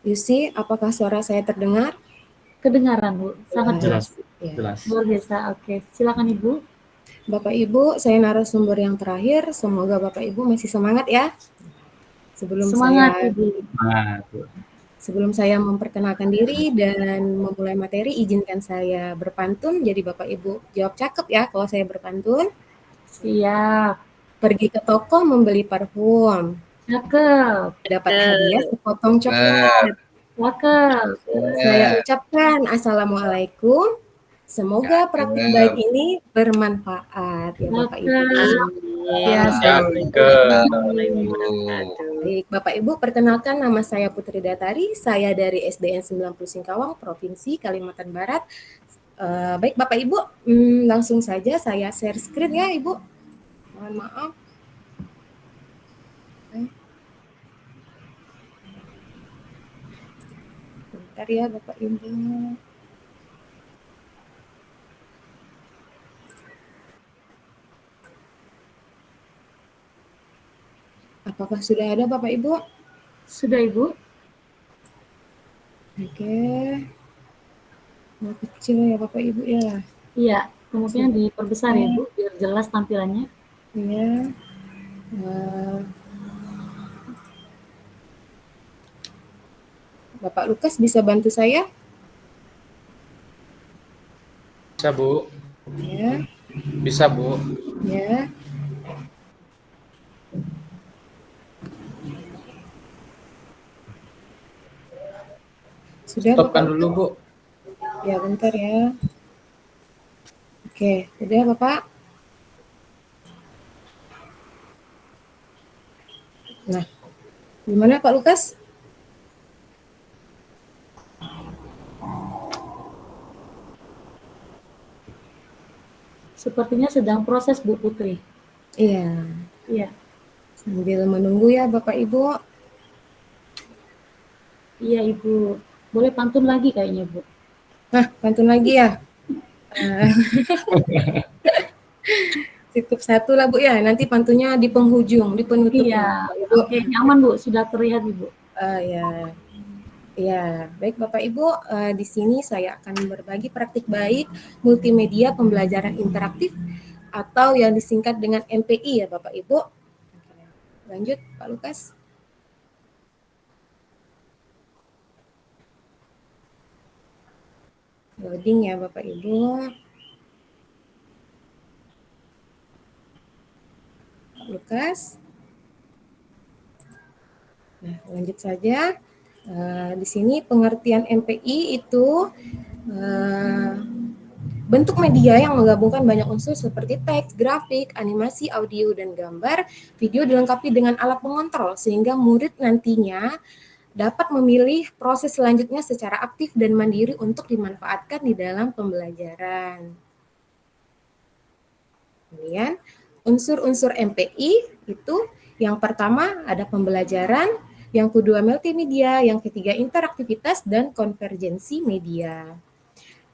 Yusi, apakah suara saya terdengar? Kedengaran, Bu. Sangat Jelas, jelas. Ya. jelas. Luar biasa. Oke, silakan Ibu. Bapak Ibu, saya narasumber yang terakhir. Semoga Bapak Ibu masih semangat ya. Semangat Ibu. Sebelum saya memperkenalkan diri dan memulai materi, izinkan saya berpantun. Jadi Bapak Ibu jawab cakep ya kalau saya berpantun. Siap. Pergi ke toko membeli parfum. Cakep. Dapat hadiah sepotong coklat. Cakep. Saya ucapkan Assalamualaikum. Semoga praktik baik ini bermanfaat ya Bapak Ibu. Cakep. Biasa. Baik, Bapak Ibu, perkenalkan nama saya Putri Datari, saya dari SDN 90 Singkawang, Provinsi Kalimantan Barat. Baik Bapak Ibu, langsung saja saya share screen ya Ibu. Mohon maaf. Bentar ya Bapak Ibu. Apakah sudah ada Bapak Ibu? Sudah Ibu? Oke. Mau kecil ya Bapak Ibu ya. Iya, kemungkinan diperbesar ya Bu, biar jelas tampilannya. Iya. Bapak Lukas bisa bantu saya? Bisa Bu. Ya. Bisa Bu. Ya. Sudah Stopkan Bapak? dulu Bu. Ya bentar ya. Oke, sudah Bapak? Nah, gimana Pak Lukas? Sepertinya sedang proses Bu Putri. Iya. Iya. Sambil menunggu ya Bapak Ibu. Iya Ibu. Boleh pantun lagi kayaknya Bu. Nah, pantun lagi ya. Cukup satu lah Bu ya. Nanti pantunnya di penghujung, di penutupnya. Iya. Oke, nyaman Bu. Sudah terlihat Ibu. Ya. Ya, baik Bapak Ibu, di sini saya akan berbagi praktik baik multimedia pembelajaran interaktif atau yang disingkat dengan MPI ya Bapak Ibu. Lanjut Pak Lukas. Loading ya Bapak Ibu. Pak Lukas. Nah, lanjut saja. Di sini pengertian MPI itu bentuk media yang menggabungkan banyak unsur seperti teks, grafik, animasi, audio, dan gambar. Video dilengkapi dengan alat pengontrol sehingga murid nantinya dapat memilih proses selanjutnya secara aktif dan mandiri untuk dimanfaatkan di dalam pembelajaran. Kemudian unsur-unsur MPI itu yang pertama ada pembelajaran, yang kedua multimedia, yang ketiga interaktivitas dan konvergensi media.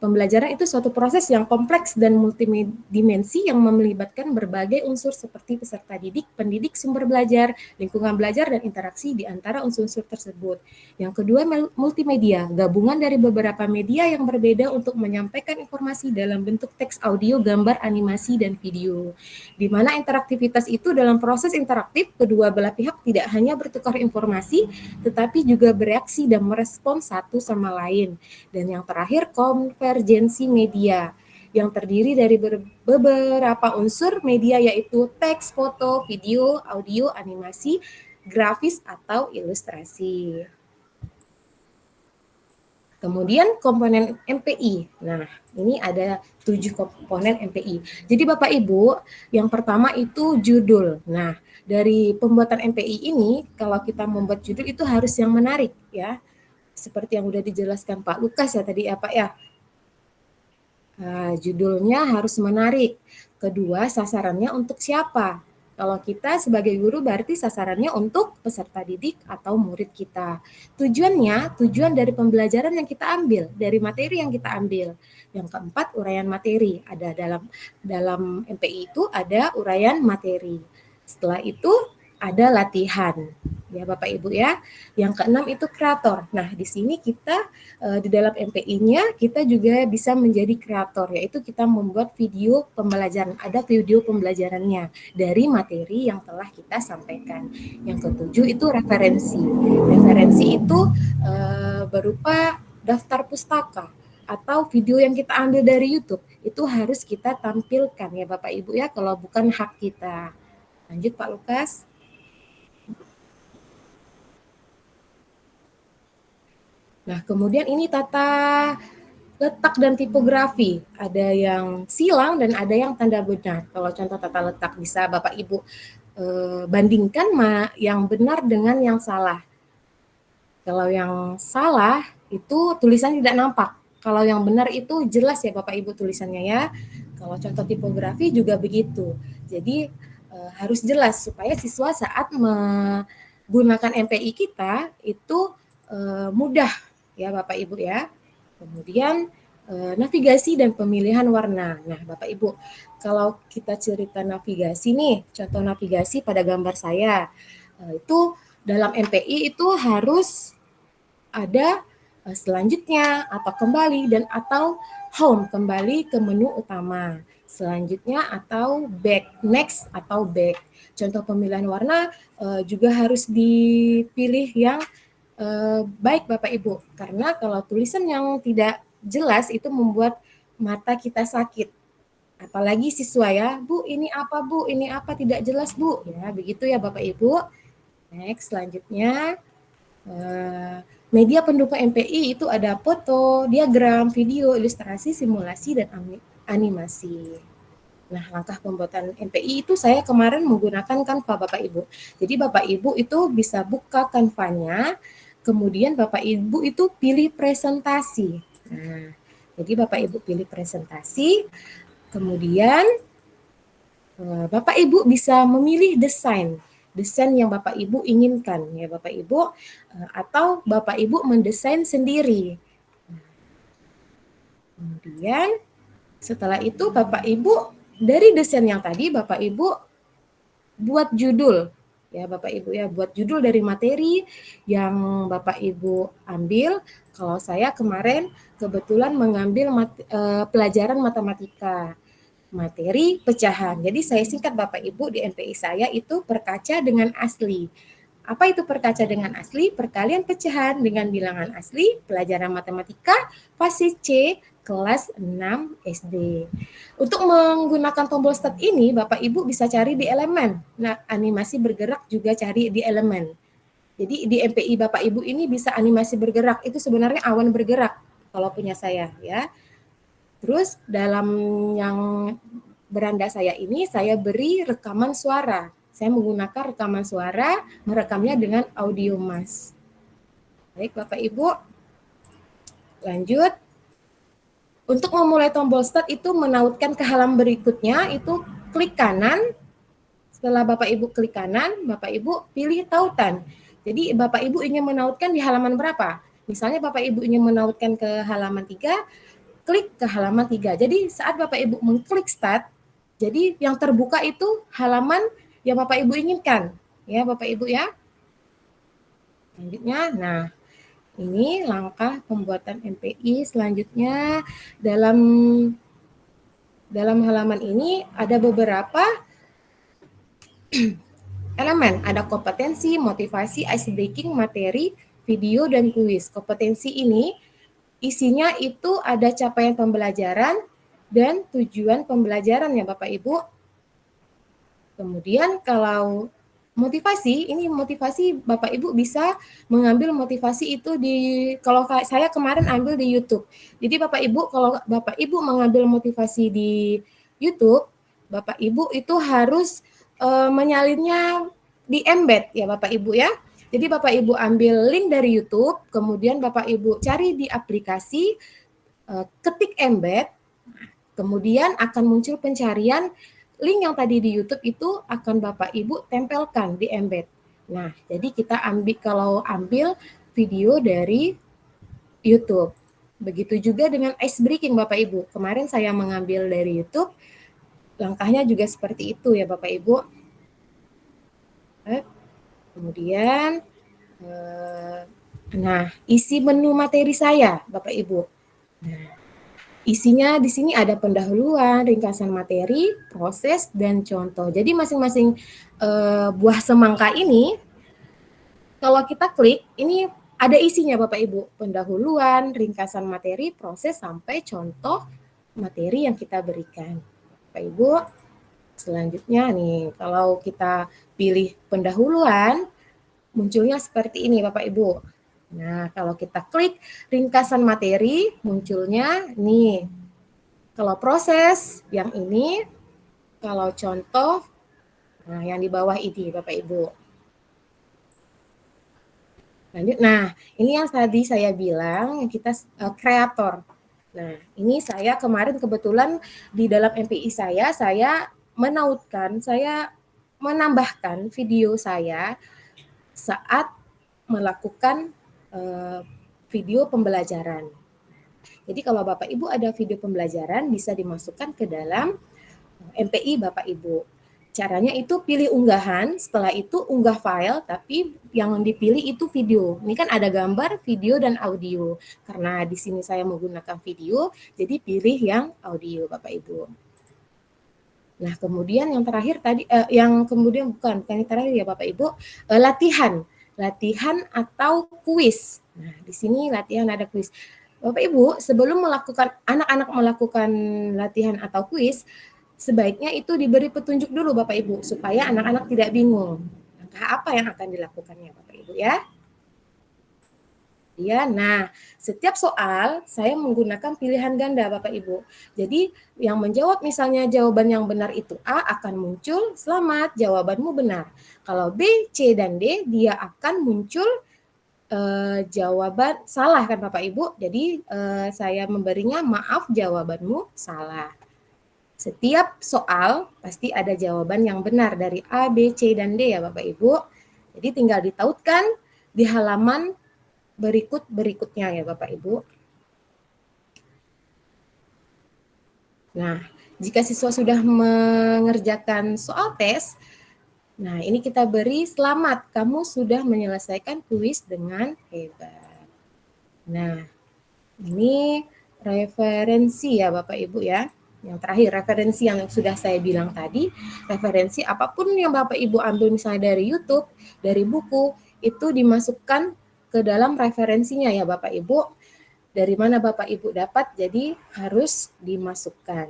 Pembelajaran itu suatu proses yang kompleks dan multidimensi yang melibatkan berbagai unsur seperti peserta didik, pendidik, sumber belajar, lingkungan belajar, dan interaksi di antara unsur-unsur tersebut. Yang kedua, multimedia, gabungan dari beberapa media yang berbeda untuk menyampaikan informasi dalam bentuk teks, audio, gambar, animasi, dan video. Di mana interaktivitas itu dalam proses interaktif, kedua belah pihak tidak hanya bertukar informasi, tetapi juga bereaksi dan merespons satu sama lain. Dan yang terakhir, konvergensi media yang terdiri dari beberapa unsur media yaitu teks, foto, video, audio, animasi, grafis, atau ilustrasi. Kemudian komponen MPI. Nah, ini ada 7 komponen MPI. Jadi Bapak Ibu, yang pertama itu judul. Nah, dari pembuatan MPI ini, kalau kita membuat judul itu harus yang menarik ya. Seperti yang udah dijelaskan Pak Lukas ya tadi ya Pak ya. Nah, judulnya harus menarik. Kedua, sasarannya untuk siapa? Kalau kita sebagai guru berarti sasarannya untuk peserta didik atau murid kita. Tujuan dari pembelajaran yang kita ambil, dari materi yang kita ambil. Yang keempat, uraian materi. Ada dalam MPI itu ada uraian materi. Setelah itu ada latihan. Ya Bapak Ibu ya. Yang keenam itu kreator. Nah, di sini kita di dalam MPI-nya kita juga bisa menjadi kreator, yaitu kita membuat video pembelajaran. Ada video pembelajarannya dari materi yang telah kita sampaikan. Yang ketujuh itu referensi. Referensi itu berupa daftar pustaka atau video yang kita ambil dari YouTube. Itu harus kita tampilkan ya Bapak Ibu ya, kalau bukan hak kita. Lanjut Pak Lukas. Nah, kemudian ini tata letak dan tipografi. Ada yang silang dan ada yang tanda benar. Kalau contoh tata letak bisa Bapak Ibu bandingkan yang benar dengan yang salah. Kalau yang salah itu tulisan tidak nampak. Kalau yang benar itu jelas ya Bapak Ibu tulisannya ya. Kalau contoh tipografi juga begitu. Jadi harus jelas supaya siswa saat menggunakan MPI kita itu mudah ya Bapak Ibu ya. Kemudian navigasi dan pemilihan warna. Nah Bapak Ibu, kalau kita cerita navigasi nih, contoh navigasi pada gambar saya, itu dalam MPI itu harus ada selanjutnya atau kembali dan atau home, kembali ke menu utama. Selanjutnya atau back, next atau back. Contoh pemilihan warna juga harus dipilih yang baik Bapak Ibu, karena kalau tulisan yang tidak jelas itu membuat mata kita sakit. Apalagi siswa ya, Bu ini apa Bu, ini apa tidak jelas Bu, ya begitu ya Bapak Ibu. Next, selanjutnya media pendukung MPI itu ada foto, diagram, video, ilustrasi, simulasi, dan animasi. Nah, langkah pembuatan MPI itu saya kemarin menggunakan Canva Bapak Ibu. Jadi Bapak Ibu itu bisa buka Canva-nya, kemudian Bapak Ibu itu pilih presentasi. Nah, jadi Bapak Ibu pilih presentasi, kemudian Bapak Ibu bisa memilih desain yang Bapak Ibu inginkan ya Bapak Ibu, atau Bapak Ibu mendesain sendiri. Kemudian setelah itu Bapak Ibu dari desain yang tadi Bapak Ibu buat judul ya Bapak Ibu ya, buat judul dari materi yang Bapak Ibu ambil. Kalau saya kemarin kebetulan mengambil pelajaran matematika, materi pecahan. Jadi saya singkat Bapak Ibu, di MPI saya itu perkaca dengan asli. Apa itu perkaca dengan asli? Perkalian pecahan dengan bilangan asli, pelajaran matematika, fase C, kelas 6 SD. Untuk menggunakan tombol start ini, Bapak Ibu bisa cari di elemen. Nah, animasi bergerak juga cari di elemen. Jadi di MPI Bapak Ibu ini bisa animasi bergerak, itu sebenarnya awan bergerak kalau punya saya ya. Terus dalam yang beranda saya ini saya beri rekaman suara. Saya menggunakan rekaman suara, merekamnya dengan audio mas. Baik Bapak Ibu, lanjut. Untuk memulai tombol start itu menautkan ke halaman berikutnya, itu klik kanan. Setelah Bapak Ibu klik kanan, Bapak Ibu pilih tautan. Jadi Bapak Ibu ingin menautkan di halaman berapa? Misalnya Bapak Ibu ingin menautkan ke halaman 3, klik ke halaman 3. Jadi saat Bapak Ibu mengklik start, jadi yang terbuka itu halaman yang Bapak Ibu inginkan. Ya Bapak Ibu ya. Selanjutnya, nah ini langkah pembuatan MPI. Selanjutnya dalam halaman ini ada beberapa elemen. Ada kompetensi, motivasi, ice breaking, materi, video, dan kuis. Kompetensi ini isinya itu ada capaian pembelajaran dan tujuan pembelajaran ya Bapak Ibu. Kemudian kalau motivasi, ini motivasi Bapak Ibu bisa mengambil motivasi itu kalau saya kemarin ambil di YouTube. Jadi Bapak Ibu, kalau Bapak Ibu mengambil motivasi di YouTube, Bapak Ibu itu harus menyalinnya di embed ya Bapak Ibu ya. Jadi Bapak Ibu ambil link dari YouTube, kemudian Bapak Ibu cari di aplikasi, ketik embed, kemudian akan muncul pencarian link yang tadi di YouTube itu akan Bapak Ibu tempelkan di embed. Nah, jadi kita kalau ambil video dari YouTube. Begitu juga dengan ice breaking Bapak Ibu. Kemarin saya mengambil dari YouTube, langkahnya juga seperti itu ya Bapak Ibu. Kemudian, nah, isi menu materi saya, Bapak Ibu. Nah, isinya di sini ada pendahuluan, ringkasan materi, proses, dan contoh. Jadi masing-masing buah semangka ini, kalau kita klik, ini ada isinya Bapak Ibu. Pendahuluan, ringkasan materi, proses, sampai contoh materi yang kita berikan. Bapak Ibu, selanjutnya nih, kalau kita pilih pendahuluan, munculnya seperti ini Bapak Ibu. Nah, kalau kita klik ringkasan materi, munculnya nih. Kalau proses, yang ini. Kalau contoh, nah yang di bawah ini Bapak Ibu. Lanjut, nah ini yang tadi saya bilang, kita kreator. Nah, ini saya kemarin kebetulan di dalam MPI saya menautkan, saya menambahkan video saya saat melakukan video pembelajaran. Jadi kalau Bapak Ibu ada video pembelajaran bisa dimasukkan ke dalam MPI Bapak Ibu. Caranya itu pilih unggahan, setelah itu unggah file, tapi yang dipilih itu video. Ini kan ada gambar, video, dan audio. Karena di sini saya menggunakan video, jadi pilih yang audio Bapak Ibu. Nah, kemudian yang terakhir tadi, yang kemudian bukan yang terakhir ya Bapak Ibu, latihan atau kuis. Nah, di sini latihan ada kuis. Bapak Ibu, sebelum anak-anak melakukan latihan atau kuis, sebaiknya itu diberi petunjuk dulu Bapak Ibu, supaya anak-anak tidak bingung. Langkah apa yang akan dilakukannya Bapak Ibu ya? Ya, nah, setiap soal saya menggunakan pilihan ganda Bapak Ibu. Jadi yang menjawab misalnya jawaban yang benar itu A akan muncul, selamat, jawabanmu benar. Kalau B, C, dan D, dia akan muncul jawaban salah kan Bapak Ibu. Jadi saya memberinya maaf, jawabanmu salah. Setiap soal pasti ada jawaban yang benar dari A, B, C, dan D ya Bapak Ibu. Jadi tinggal ditautkan di halaman berikutnya ya Bapak Ibu. Nah, jika siswa sudah mengerjakan soal tes, nah ini kita beri selamat, kamu sudah menyelesaikan kuis dengan hebat. Nah, ini referensi ya Bapak Ibu ya. Yang terakhir, referensi yang sudah saya bilang tadi, referensi apapun yang Bapak Ibu ambil misalnya dari YouTube, dari buku, itu dimasukkan ke dalam referensinya ya Bapak Ibu. Dari mana Bapak Ibu dapat, jadi harus dimasukkan.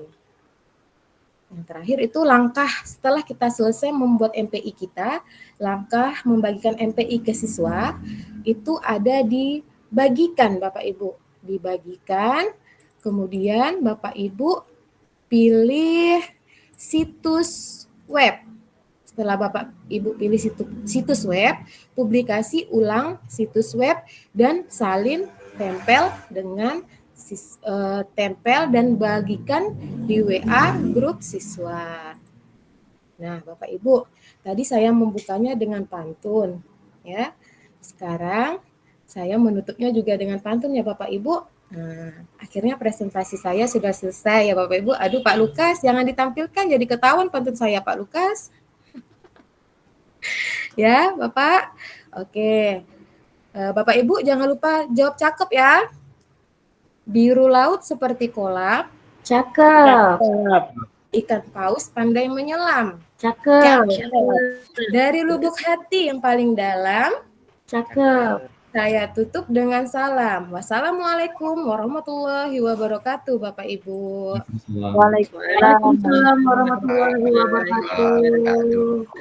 Yang terakhir itu langkah setelah kita selesai membuat MPI kita, langkah membagikan MPI ke siswa, itu ada dibagikan Bapak Ibu. Dibagikan, kemudian Bapak Ibu pilih situs web. Setelah Bapak Ibu pilih situs web, publikasi ulang situs web dan salin tempel dengan tempel dan bagikan di WA grup siswa. Nah, Bapak Ibu, tadi saya membukanya dengan pantun, ya. Sekarang saya menutupnya juga dengan pantun ya Bapak Ibu. Nah, akhirnya presentasi saya sudah selesai ya Bapak Ibu. Aduh Pak Lukas, jangan ditampilkan jadi ketahuan pantun saya Pak Lukas. Ya Bapak, oke. Bapak Ibu jangan lupa jawab cakep ya. Biru laut seperti kolam. Cakep. Ikan paus pandai menyelam. Cakep. Dari lubuk hati yang paling dalam. Cakep. Saya tutup dengan salam. Wassalamualaikum warahmatullahi wabarakatuh, Bapak Ibu. Waalaikumsalam warahmatullahi wabarakatuh.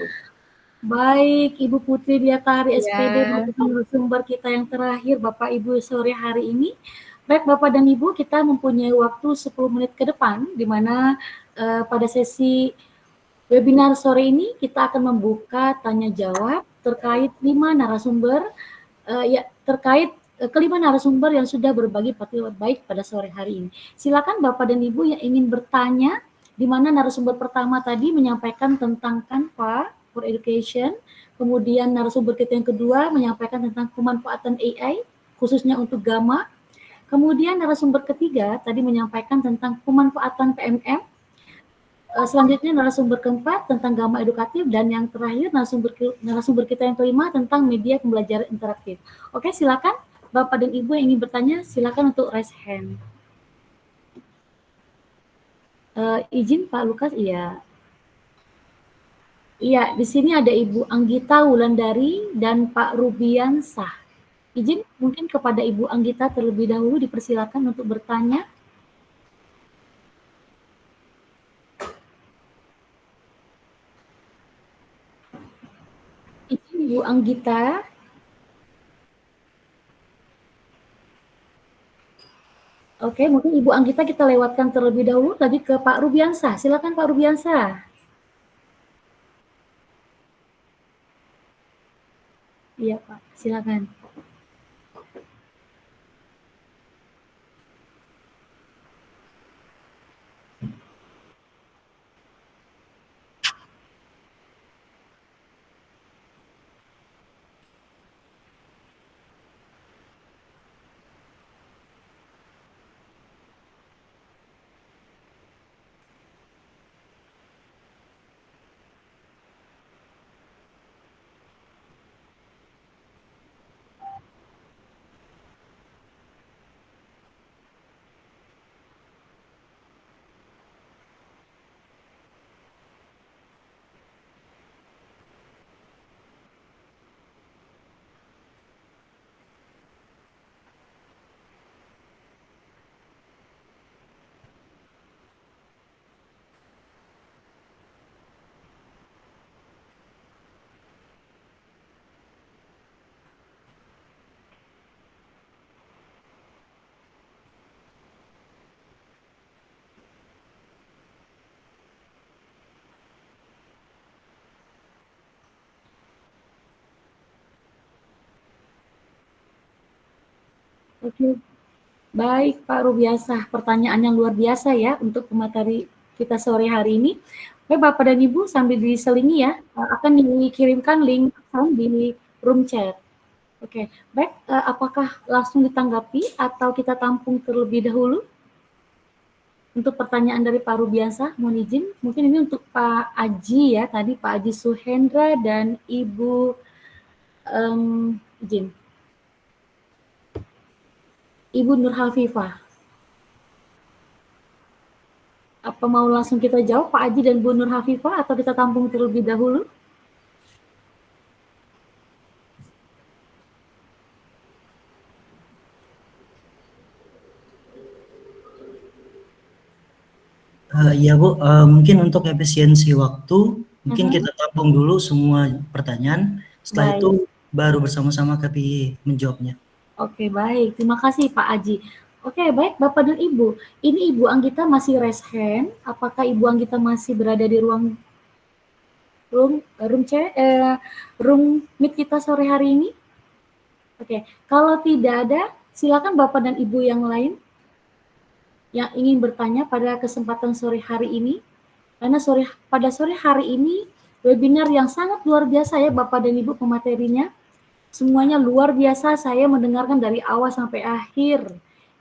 Baik, Ibu Putri Diatari SPD merupakan sumber kita yang terakhir Bapak Ibu sore hari ini. Baik Bapak dan Ibu, kita mempunyai waktu 10 menit ke depan, di mana pada sesi webinar sore ini kita akan membuka tanya jawab terkait 5 narasumber terkait kelima narasumber yang sudah berbagi baik pada sore hari ini. Silakan Bapak dan Ibu yang ingin bertanya, di mana narasumber pertama tadi menyampaikan tentang Canva for Education, kemudian narasumber kita yang kedua menyampaikan tentang pemanfaatan AI khususnya untuk Gamma, kemudian narasumber ketiga tadi menyampaikan tentang pemanfaatan PMM, Selanjutnya narasumber keempat tentang gamma edukatif, dan yang terakhir narasumber kita yang kelima tentang media pembelajaran interaktif. Oke, silakan Bapak dan Ibu yang ingin bertanya, silakan untuk raise hand. Izin Pak Lukas, iya. Iya, di sini ada Ibu Anggita Wulandari dan Pak Rubiansah. Izin mungkin kepada Ibu Anggita terlebih dahulu, dipersilakan untuk bertanya. Izin Ibu Anggita. Oke, mungkin Ibu Anggita kita lewatkan terlebih dahulu lagi ke Pak Rubiansah. Silakan Pak Rubiansah. Iya Pak, silakan. Oke, baik Pak Rubiansah, pertanyaan yang luar biasa ya untuk pemateri kita sore hari ini. Oke, Bapak dan Ibu sambil diselingi ya, akan dikirimkan link di room chat. Oke, baik, apakah langsung ditanggapi atau kita tampung terlebih dahulu? Untuk pertanyaan dari Pak Rubiansah, mohon izin, mungkin ini untuk Pak Aji ya, tadi Pak Aji Suhendra dan Ibu izin. Ibu Nur Hafifah. Apa mau langsung kita jawab Pak Aji dan Bu Nur Hafifah atau kita tampung terlebih dahulu? Iya Bu, mungkin untuk efisiensi waktu, mungkin kita tampung dulu semua pertanyaan, setelah itu baru bersama-sama kami menjawabnya. Oke, baik. Terima kasih Pak Aji. Oke, baik Bapak dan Ibu. Ini Ibu Anggita masih raise hand. Apakah Ibu Anggita masih berada di room meet kita sore hari ini? Oke, kalau tidak ada, silakan Bapak dan Ibu yang lain yang ingin bertanya pada kesempatan sore hari ini. Karena pada sore hari ini webinar yang sangat luar biasa ya Bapak dan Ibu pematerinya. Semuanya luar biasa, saya mendengarkan dari awal sampai akhir.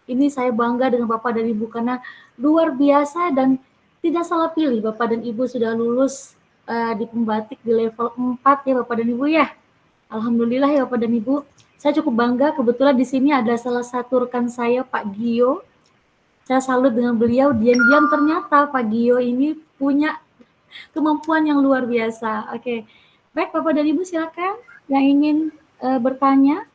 Ini saya bangga dengan Bapak dan Ibu karena luar biasa dan tidak salah pilih. Bapak dan Ibu sudah lulus di pembatik di level 4 ya Bapak dan Ibu ya. Alhamdulillah ya Bapak dan Ibu. Saya cukup bangga, kebetulan di sini ada salah satu rekan saya Pak Gio. Saya salut dengan beliau, diam-diam ternyata Pak Gio ini punya kemampuan yang luar biasa. Oke, baik Bapak dan Ibu silakan yang ingin bertanya.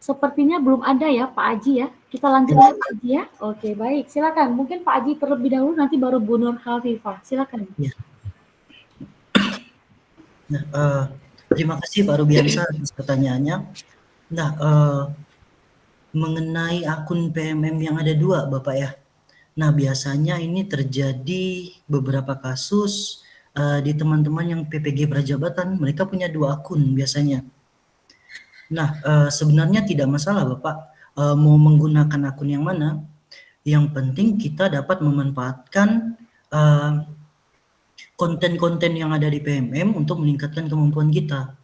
Sepertinya belum ada ya Pak Aji ya. Kita lanjut ya Pak Aji ya. Oke, baik. Silakan. Mungkin Pak Aji terlebih dahulu, nanti baru Bu Nur Hafifah. Silakan. Ya. Nah, terima kasih Pak Rubiansah atas pertanyaannya. Nah, mengenai akun PMM yang ada 2 Bapak ya. Nah, biasanya ini terjadi beberapa kasus di teman-teman yang PPG Prajabatan, mereka punya 2 akun biasanya. Nah, sebenarnya tidak masalah Bapak mau menggunakan akun yang mana, yang penting kita dapat memanfaatkan konten-konten yang ada di PMM untuk meningkatkan kemampuan kita.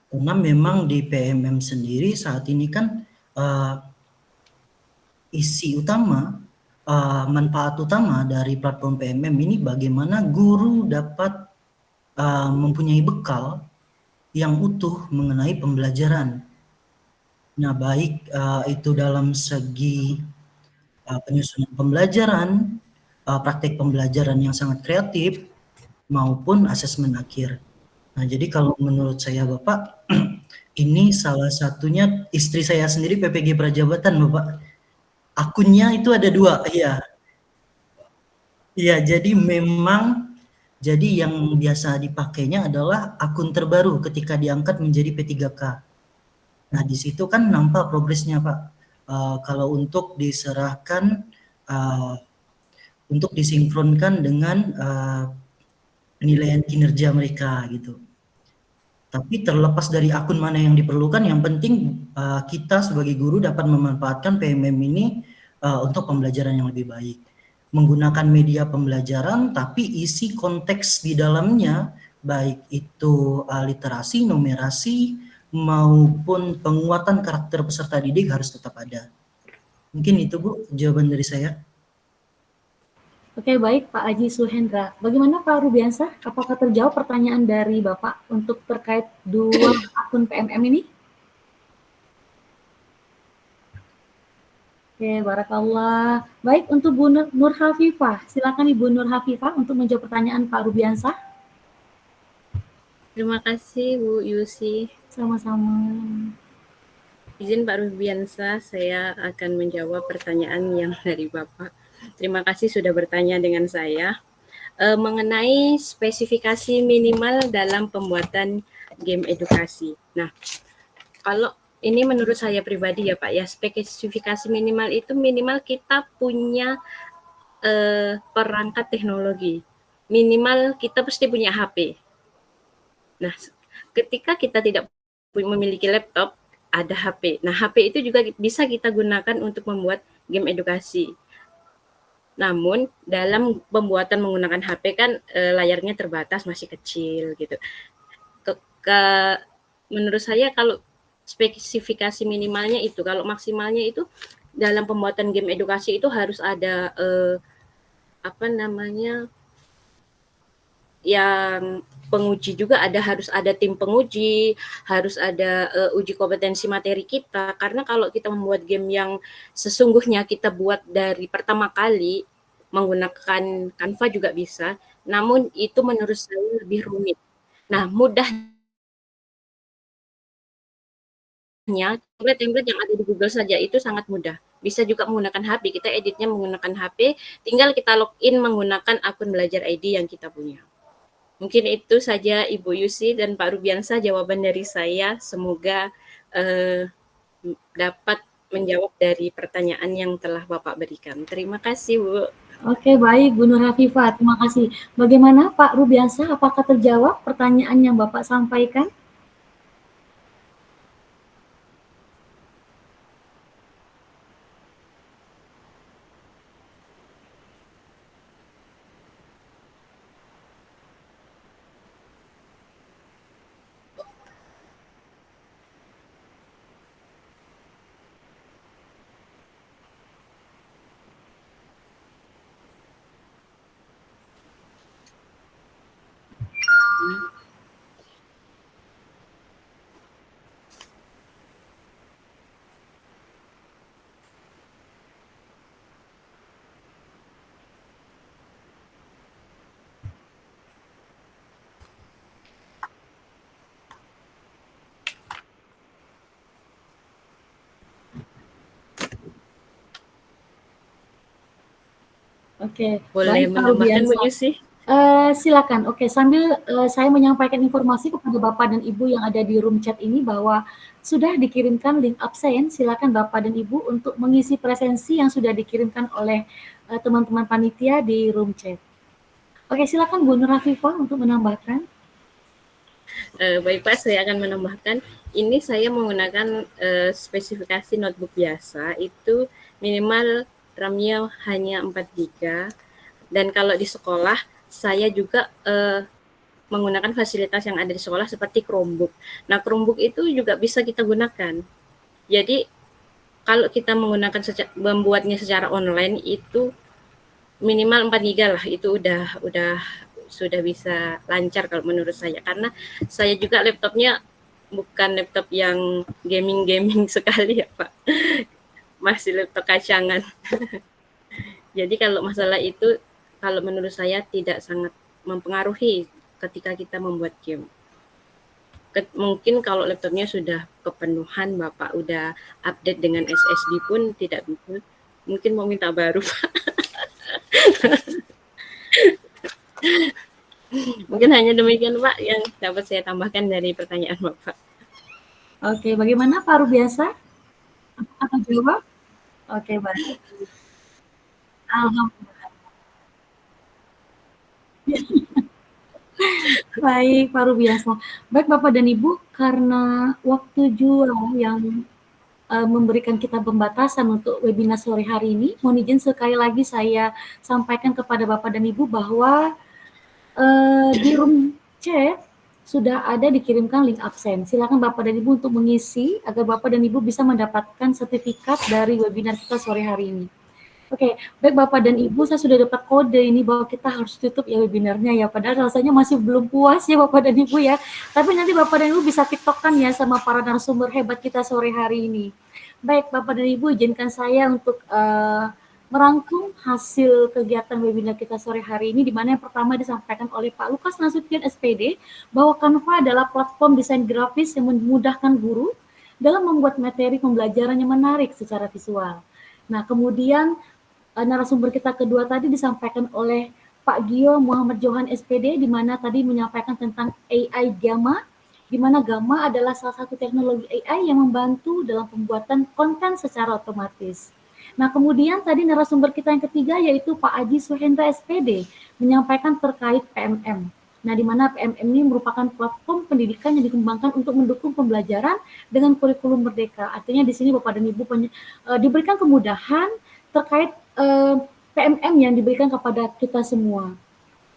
Karena memang di PMM sendiri saat ini kan isi utama manfaat utama dari platform PMM ini bagaimana guru dapat mempunyai bekal yang utuh mengenai pembelajaran. Nah, baik itu dalam segi penyusunan pembelajaran, praktik pembelajaran yang sangat kreatif, maupun asesmen akhir. Nah, jadi kalau menurut saya Bapak, ini salah satunya istri saya sendiri PPG Prajabatan Bapak. Akunnya itu ada 2, iya. Iya, jadi memang yang biasa dipakainya adalah akun terbaru ketika diangkat menjadi P3K. Nah, di situ kan nampak progresnya Pak. Kalau untuk diserahkan, untuk disinkronkan dengan penilaian kinerja mereka gitu. Tapi terlepas dari akun mana yang diperlukan, yang penting kita sebagai guru dapat memanfaatkan PMM ini untuk pembelajaran yang lebih baik. Menggunakan media pembelajaran, tapi isi konteks di dalamnya, baik itu literasi, numerasi, maupun penguatan karakter peserta didik harus tetap ada. Mungkin itu Bu, jawaban dari saya. Oke, baik Pak Aji Suhendra. Bagaimana Pak Rubiansah? Apakah terjawab pertanyaan dari Bapak untuk terkait 2 akun PMM ini? Oke, barakallah. Baik, untuk Bu Nur Hafifah. Silakan Ibu Nur Hafifah untuk menjawab pertanyaan Pak Rubiansah. Terima kasih Bu Yusi. Sama-sama. Izin Pak Rubiansah, saya akan menjawab pertanyaan yang dari Bapak. Terima kasih sudah bertanya dengan saya. Mengenai spesifikasi minimal dalam pembuatan game edukasi. Nah, kalau ini menurut saya pribadi ya Pak ya, spesifikasi minimal itu minimal kita punya perangkat teknologi. Minimal kita pasti punya HP. Nah, ketika kita tidak memiliki laptop, ada HP. Nah, HP itu juga bisa kita gunakan untuk membuat game edukasi. Namun, dalam pembuatan menggunakan HP kan layarnya terbatas, masih kecil gitu. Menurut saya kalau spesifikasi minimalnya itu, kalau maksimalnya itu dalam pembuatan game edukasi itu harus ada yang penguji juga harus ada tim penguji, harus ada uji kompetensi materi kita, karena kalau kita membuat game yang sesungguhnya kita buat dari pertama kali menggunakan Canva juga bisa, namun itu menurut saya lebih rumit. Nah, mudahnya template-template yang ada di Google saja itu sangat mudah. Bisa juga menggunakan HP, kita editnya menggunakan HP, tinggal kita login menggunakan akun Belajar ID yang kita punya. Mungkin itu saja Ibu Yusi dan Pak Rubiansah jawaban dari saya. Semoga dapat menjawab dari pertanyaan yang telah Bapak berikan. Terima kasih Bu. Oke, baik Bu Nur Hafifah, terima kasih. Bagaimana Pak Rubiansah, apakah terjawab pertanyaan yang Bapak sampaikan? Oke, boleh baik, menambahkan Bu Yusi? Silakan. Oke, sambil saya menyampaikan informasi kepada Bapak dan Ibu yang ada di room chat ini bahwa sudah dikirimkan link absen. Silakan Bapak dan Ibu untuk mengisi presensi yang sudah dikirimkan oleh teman-teman panitia di room chat. Oke, silakan Bu Nur Hafifah untuk menambahkan. Baik Pak, saya akan menambahkan. Ini saya menggunakan spesifikasi notebook biasa, itu minimal RAM-nya hanya 4 GB. Dan kalau di sekolah, saya juga menggunakan fasilitas yang ada di sekolah seperti Chromebook. Nah, Chromebook itu juga bisa kita gunakan. Jadi, kalau kita menggunakan membuatnya secara online itu minimal 4 GB lah, itu sudah bisa lancar kalau menurut saya, karena saya juga laptopnya bukan laptop yang gaming sekali ya Pak, masih laptop kacangan. Jadi kalau masalah itu, kalau menurut saya tidak sangat mempengaruhi ketika kita membuat game. Mungkin kalau laptopnya sudah kepenuhan, Bapak udah update dengan SSD pun tidak bisa, mungkin mau minta baru Pak. Mungkin hanya demikian Pak yang dapat saya tambahkan dari pertanyaan Bapak. Oke, bagaimana Pak Rubiasa? Apa jawab? Oke, baik. Alhamdulillah. Baik, Pak Rubiasa. Baik Bapak dan Ibu, karena waktu juga yang memberikan kita pembatasan untuk webinar sore hari ini, mohon izin sekali lagi saya sampaikan kepada Bapak dan Ibu bahwa di room chat sudah ada dikirimkan link absen. Silakan Bapak dan Ibu untuk mengisi agar Bapak dan Ibu bisa mendapatkan sertifikat dari webinar kita sore hari ini. Oke, baik Bapak dan Ibu, saya sudah dapat kode ini bahwa kita harus tutup ya webinarnya ya. Padahal rasanya masih belum puas ya Bapak dan Ibu ya. Tapi nanti Bapak dan Ibu bisa tiktokan ya sama para narasumber hebat kita sore hari ini. Baik Bapak dan Ibu, izinkan saya untuk merangkum hasil kegiatan webinar kita sore hari ini, di mana yang pertama disampaikan oleh Pak Lukas Nasution SPD bahwa Canva adalah platform desain grafis yang memudahkan guru dalam membuat materi pembelajaran yang menarik secara visual. Nah, kemudian narasumber kita kedua tadi disampaikan oleh Pak Gio Muhammad Johan SPD, di mana tadi menyampaikan tentang AI Gamma, di mana Gamma adalah salah satu teknologi AI yang membantu dalam pembuatan konten secara otomatis. Nah, kemudian tadi narasumber kita yang ketiga yaitu Pak Aji Suhendra SPD menyampaikan terkait PMM. Nah, di mana PMM ini merupakan platform pendidikan yang dikembangkan untuk mendukung pembelajaran dengan kurikulum merdeka. Artinya di sini Bapak dan Ibu diberikan kemudahan terkait PMM yang diberikan kepada kita semua.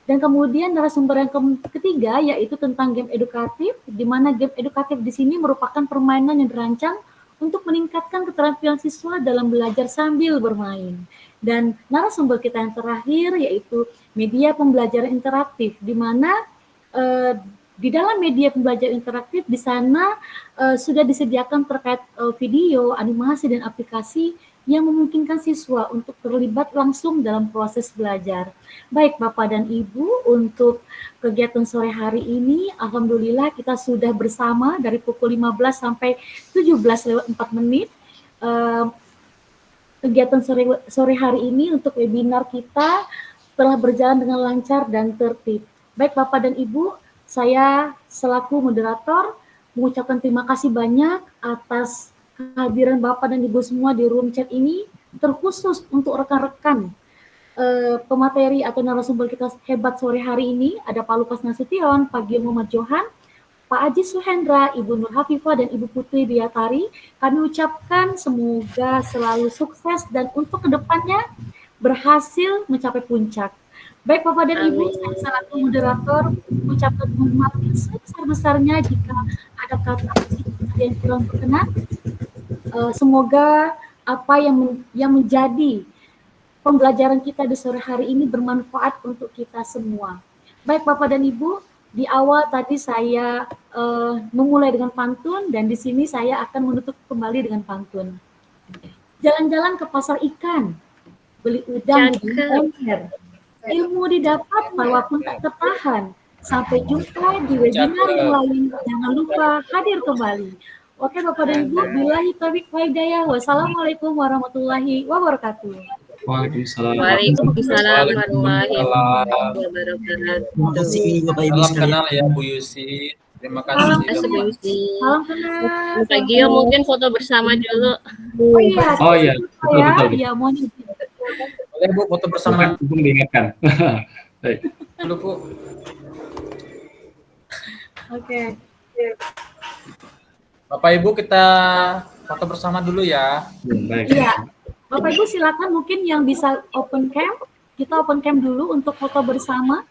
Dan kemudian narasumber yang ketiga yaitu tentang game edukatif, di mana game edukatif di sini merupakan permainan yang dirancang untuk meningkatkan keterampilan siswa dalam belajar sambil bermain. Dan narasumber kita yang terakhir yaitu media pembelajaran interaktif, di mana di dalam media pembelajaran interaktif di sana sudah disediakan terkait video, animasi, dan aplikasi yang memungkinkan siswa untuk terlibat langsung dalam proses belajar. Baik Bapak dan Ibu, untuk kegiatan sore hari ini, alhamdulillah kita sudah bersama dari pukul 15 sampai 17:04. Kegiatan sore hari ini untuk webinar kita telah berjalan dengan lancar dan tertib. Baik Bapak dan Ibu, saya selaku moderator mengucapkan terima kasih banyak atas kehadiran Bapak dan Ibu semua di room chat ini, terkhusus untuk rekan-rekan pemateri atau narasumber kita hebat sore hari ini, ada Pak Lukas Nasution, Pak Gio Muhammad Johan, Pak Aji Suhendra, Ibu Nur Hafifah, dan Ibu Putri Diatari. Kami ucapkan semoga selalu sukses dan untuk kedepannya berhasil mencapai puncak. Baik Bapak dan Ibu, saya selaku moderator mengucapkan mohon maaf sebesar-besarnya jika ada kata yang kurang berkenan. Semoga apa yang menjadi pembelajaran kita di sore hari ini bermanfaat untuk kita semua. Baik Bapak dan Ibu, di awal tadi saya memulai dengan pantun, dan di sini saya akan menutup kembali dengan pantun. Jalan-jalan ke pasar ikan, beli udang di ember, ilmu didapat walaupun tak tertahan. Sampai jumpa di webinar yang lain. Jangan lupa hadir kembali. Oke Bapak dan Ibu, billahi taufiq wal hidayah. Wassalamualaikum warahmatullahi wabarakatuh. Waalaikumsalam. Waalaikumsalam warahmatullahi wabarakatuh. Terima kasih Bapak Ibu Salam sekalian. kenal ya Bu Yusi. Terima kasih. Salam Terima kasih Bu Yusi. Salam kenal. Pak Gio mungkin foto bersama dulu. Oh iya. Oh iya, Ya, betul. ya mohon izin. Boleh Bu foto bersama Untung diingatkan. Baik. dulu Bu. Oke. Bapak Ibu kita foto bersama dulu ya. Baik. Iya. Bapak Ibu silakan mungkin yang bisa open cam. Kita open cam dulu untuk foto bersama.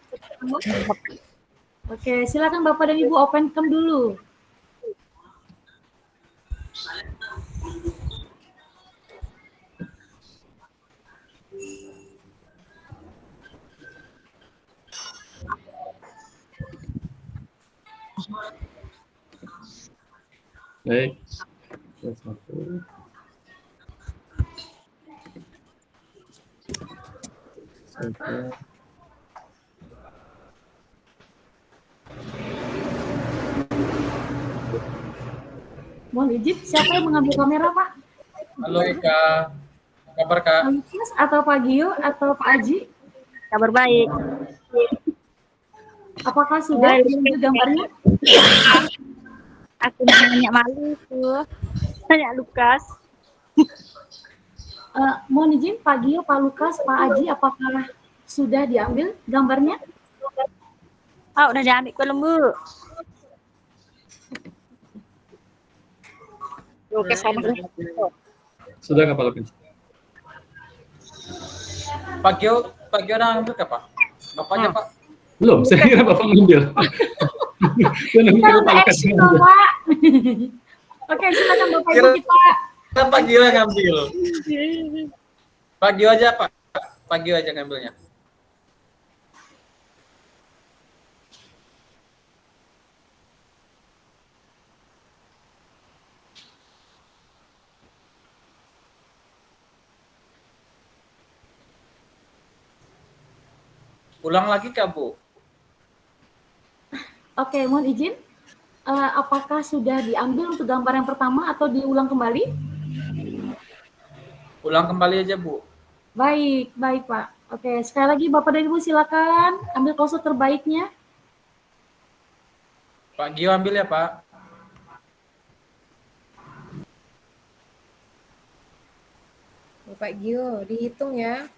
Oke, silakan Bapak dan Ibu open cam dulu. Baik. Satu. Satu. Mohon izin, siapa yang mengambil kamera, Pak? Halo Eka, apa kabar Kak? Pak Lukas atau Pak Gio atau Pak Aji? Kabar baik. Apakah sudah diambil gambarnya? Aku nanya malu tuh. Tanya Lukas. Mohon izin, Pak Gio, Pak Lukas, Pak Aji, apakah sudah diambil gambarnya? Oh, udah diambil ke lembu. Oke, sama. Sudah nggak Pak Lukas? Pak Gio udah ngambil Kak Pak? Bapaknya Pak? Belum, saya kira Bapak ngambil. Saya Kita kira Pak udah Lukas action, ngambil. Bapak. Oke, silakan Bapak Ibu kita. Pak Gio yang ngambil. Pak Gio aja Pak. Pak Gio aja ngambilnya. Ulang lagi Kak Bu? Oke, mohon izin. Apakah sudah diambil untuk gambar yang pertama atau diulang kembali? Ulang kembali aja Bu. Baik, baik Pak. Oke, sekali lagi Bapak dan Ibu silakan ambil pose terbaiknya. Pak Gio ambil ya Pak. Bapak Gio, dihitung ya.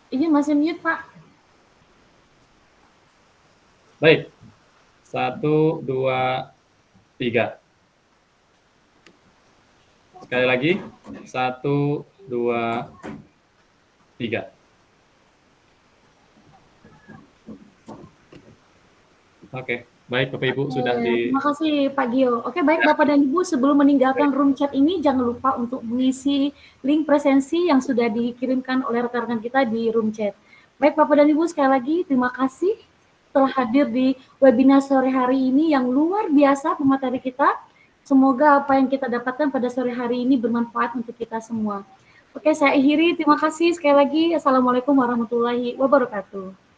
Izin masih mute Pak. Baik. 1, 2, 3. Sekali lagi. 1, 2, 3. Oke, baik Bapak Ibu sudah di. Terima kasih Pak Gio. Oke, baik Bapak dan Ibu, sebelum meninggalkan room chat ini jangan lupa untuk mengisi link presensi yang sudah dikirimkan oleh rekan-rekan kita di room chat. Baik Bapak dan Ibu, sekali lagi terima kasih telah hadir di webinar sore hari ini yang luar biasa pemateri kita. Semoga apa yang kita dapatkan pada sore hari ini bermanfaat untuk kita semua. Oke, saya akhiri. Terima kasih sekali lagi. Assalamualaikum warahmatullahi wabarakatuh.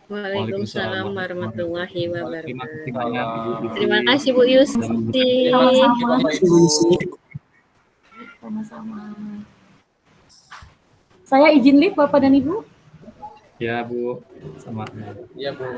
Waalaikumsalam warahmatullahi Terima wabarakatuh. kasih banyak Ibu. Terima kasih Bu Yusti. Sama-sama. Bapak Ibu. Sama-sama. Saya izin live Bapak dan Ibu. Ya Bu, sama. Iya Bu.